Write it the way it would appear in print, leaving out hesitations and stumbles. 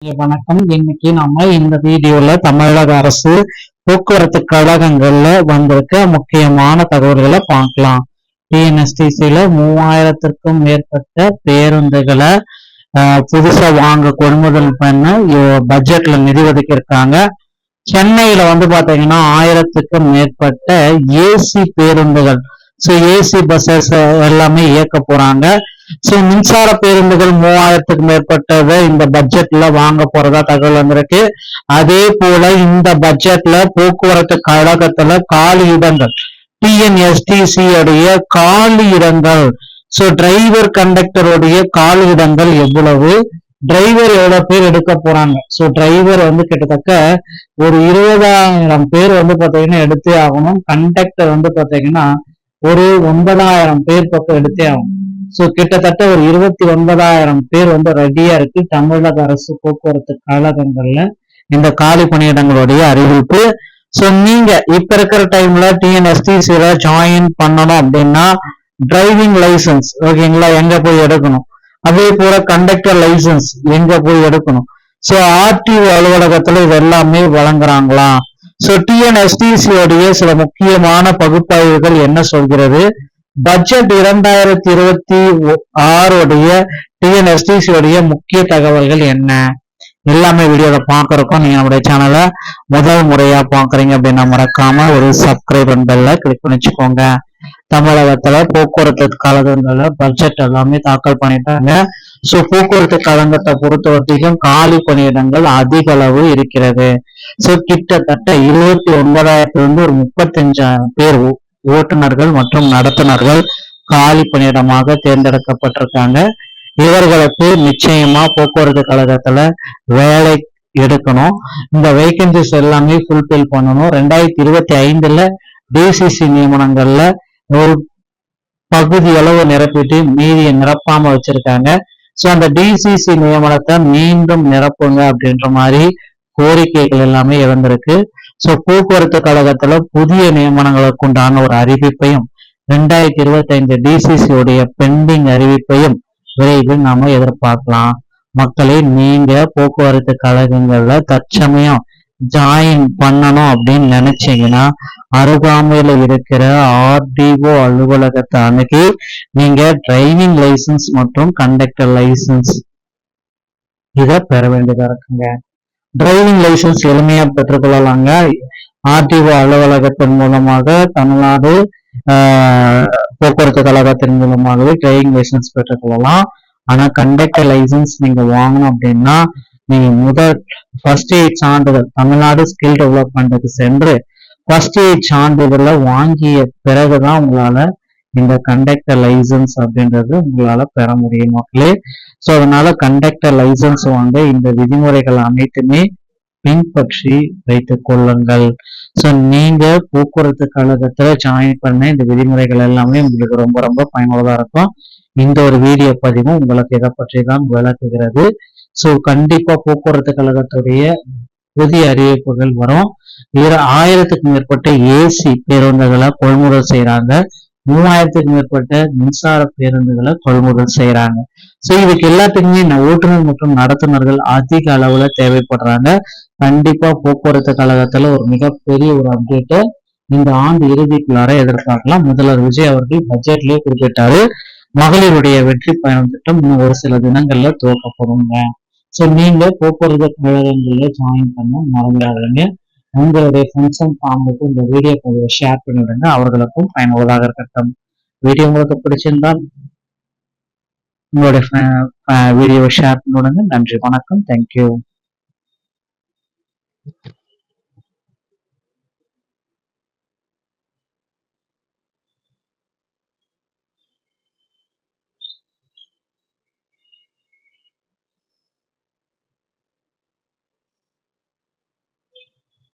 வணக்கம். இன்னைக்கு நம்ம இந்த வீடியோல தமிழக அரசு போக்குவரத்து கழகங்கள்ல வந்திருக்க முக்கியமான தகவல்களை பார்க்கலாம். டிஎன்எஸ்டிசில 3000க்கும் மேற்பட்ட பேருந்துகளை புதுசா வாங்க கொள்முதல் பண்ண பட்ஜெட்ல நிதி ஒதுக்கி இருக்காங்க. சென்னையில பாத்தீங்கன்னா 1000க்கும் மேற்பட்ட ஏசி பேருந்துகள், ஏசி பஸ்ஸஸ் எல்லாமே இயக்க போறாங்க. மின்சார பேருந்துகள் 3000க்கு மேற்பட்டதை இந்த பட்ஜெட்ல வாங்க போறதா தகவல் வந்திருக்கு. அதே போல இந்த பட்ஜெட்ல போக்குவரத்து கழகத்துல காலி இடங்கள், டிஎன்எஸ்டிசி உடைய காலி இடங்கள், டிரைவர் கண்டக்டருடைய காலி இடங்கள் எவ்வளவு, டிரைவர் எவ்வளவு பேர் எடுக்க போறாங்க. டிரைவர் கிட்டத்தட்ட ஒரு 20,000 பேர் பாத்தீங்கன்னா எடுத்தே ஆகணும். கண்டக்டர் பாத்தீங்கன்னா ஒரு 9,000 பேர் பக்கம் எடுத்தே ஆகணும். கிட்டத்தட்ட ஒரு 29,000 பேர் ரெடியா இருக்கு தமிழக அரசு போக்குவரத்து கழகங்கள்ல இந்த காலி பணியிடங்களுடைய அறிவிப்பு. நீங்க இப்ப இருக்கிற டைம்ல டிஎன்எஸ்டிசில ஜாயின் பண்ணணும் அப்படின்னா டிரைவிங் லைசன்ஸ் ஓகேங்களா, எங்க போய் எடுக்கணும். அதே போல கண்டக்டர் லைசன்ஸ் எங்க போய் எடுக்கணும். ஆர்டிஓ அலுவலகத்துல இது எல்லாமே வழங்குறாங்களா. டிஎன்எஸ்டிசி உடைய சில முக்கியமான பகுப்பாய்வுகள் என்ன சொல்கிறது, பட்ஜெட் 2026 உடைய டிஎன்எஸ்டிசி உடைய முக்கிய தகவல்கள் என்ன, எல்லாமே வீடியோல பாக்குறோம். நீங்க நம்முடைய சேனலை முதல் முறையா பாக்குறீங்க அப்படின்னா மறக்காம ஒரு சப்ஸ்கிரைப் பெல்ல கிளிக் பண்ணிச்சுக்கோங்க. தமிழகத்துல போக்குவரத்து கழகங்கள்ல பட்ஜெட் எல்லாமே தாக்கல் பண்ணிட்டாங்க. போக்குவரத்து கழகத்தை பொறுத்த வரைக்கும் காலி பணியிடங்கள் அதிக அளவு இருக்கிறது. கிட்டத்தட்ட 29,000 ஒரு 35,000 பேர் ஓட்டுநர்கள் மற்றும் நடத்துனர்கள் காலி பணியிடமாக தேர்ந்தெடுக்கப்பட்டிருக்காங்க. இவர்களுக்கு நிச்சயமா போக்குவரத்து கழகத்துல வேலை எடுக்கணும். இந்த வேகன்சிஸ் எல்லாமே ஃபுல்பில் பண்ணணும். 2025 டிசிசி நியமனங்கள்ல ஒரு பகுதி அளவு நிரப்பிட்டு மீதியை நிரப்பாம வச்சிருக்காங்க. அந்த டிசிசி நியமனத்தை மீண்டும் நிரப்புங்க அப்படின்ற மாதிரி கோரிக்கைகள் எல்லாமே இருந்திருக்கு. போக்குவரத்து கழகத்துல புதிய நியமனங்களுக்கு உண்டான ஒரு அறிவிப்பையும் 2025 டிசிசி உடைய பெண்டிங் அறிவிப்பையும் விரைவில் நாம எதிர்பார்க்கலாம். மக்களே, நீங்க போக்குவரத்து கழகங்கள்ல தற்சமயம் ஜாயின் பண்ணணும் அப்படின்னு நினைச்சீங்கன்னா அருகாமையில இருக்கிற ஆர்டிஓ அலுவலகத்தை அணுகி நீங்க டிரைவிங் லைசன்ஸ் மற்றும் கண்டக்டர் லைசன்ஸ் இதை பெற வேண்டியதா இருக்குங்க. டிரைவிங் லைசன்ஸ் எளிமையா பெற்றுக்கொள்ளலாங்க. ஆர்டிஓ அலுவலகத்தின் மூலமாக தமிழ்நாடு போக்குவரத்து கழகத்தின் மூலமாகவே டிரைவிங் லைசன்ஸ் பெற்றுக்கொள்ளலாம். ஆனா கண்டக்டர் லைசன்ஸ் நீங்க வாங்கணும் அப்படின்னா நீங்க ஃபர்ஸ்ட் எய்ட் சான்றிதழ் தமிழ்நாடு ஸ்கில் டெவலப்மெண்ட்டுக்கு சென்று ஃபர்ஸ்ட் எய்ட் சான்றிதழை வாங்கிய பிறகுதான் உங்களால இந்த கண்டக்டர் லைசன்ஸ் அப்படின்றது உங்களால பெற முடியும் மக்களே. அதனால கண்டக்டர் லைசன்ஸ் வாங்க இந்த விதிமுறைகள் அனைத்துமே பின்பற்றி வைத்துக் கொள்ளுங்கள். நீங்க போக்குவரத்து கழகத்துல ஜாயின் பண்ண இந்த விதிமுறைகள் எல்லாமே உங்களுக்கு ரொம்ப ரொம்ப பயனுள்ளதா இருக்கும். இந்த ஒரு வீடியோ பதிவும் உங்களுக்கு இதை பற்றி தான் விளக்குகிறது. கண்டிப்பா போக்குவரத்து கழகத்துடைய புதிய அறிவிப்புகள் வரும். 1000க்கும் மேற்பட்ட ஏசி பேருந்துகளை கொள்முதல் செய்யறாங்க. 3000க்கும் மேற்பட்ட மின்சார பேருந்துகளை கொள்முதல் செய்யறாங்க. இதுக்கு எல்லாத்துக்குமே ஓட்டுநர் மற்றும் நடத்துனர்கள் அதிக அளவுல தேவைப்படுறாங்க. கண்டிப்பா போக்குவரத்து கழகத்துல ஒரு மிகப்பெரிய ஒரு அப்டேட்டை இந்த ஆண்டு இறுதிக்குள்ளார எதிர்பார்க்கலாம். முதல்வர் விஜய் அவர்கள் பட்ஜெட்லயே குறிப்பிட்டாரு, மகளிருடைய வெற்றி பயணம் திட்டம் இன்னும் ஒரு சில தினங்கள்ல துவக்கப்படுங்க. நீங்க போக்குவரத்து கழகங்கள்ல ஜாயின் பண்ண மறந்துடாதீங்க. உங்களுடைய ஃப்ரெண்ட்ஸ் அண்ட் ஃபேமிலிக்கு இந்த வீடியோ பதிவை ஷேர் பண்ணிவிடுங்க, அவர்களுக்கும் பயனுள்ளதாக இருக்கட்டும். வீடியோ உங்களுக்கு பிடிச்சிருந்தால் உங்களுடைய வீடியோவை ஷேர் பண்ணிவிடுங்க. நன்றி, வணக்கம், தேங்க்யூ.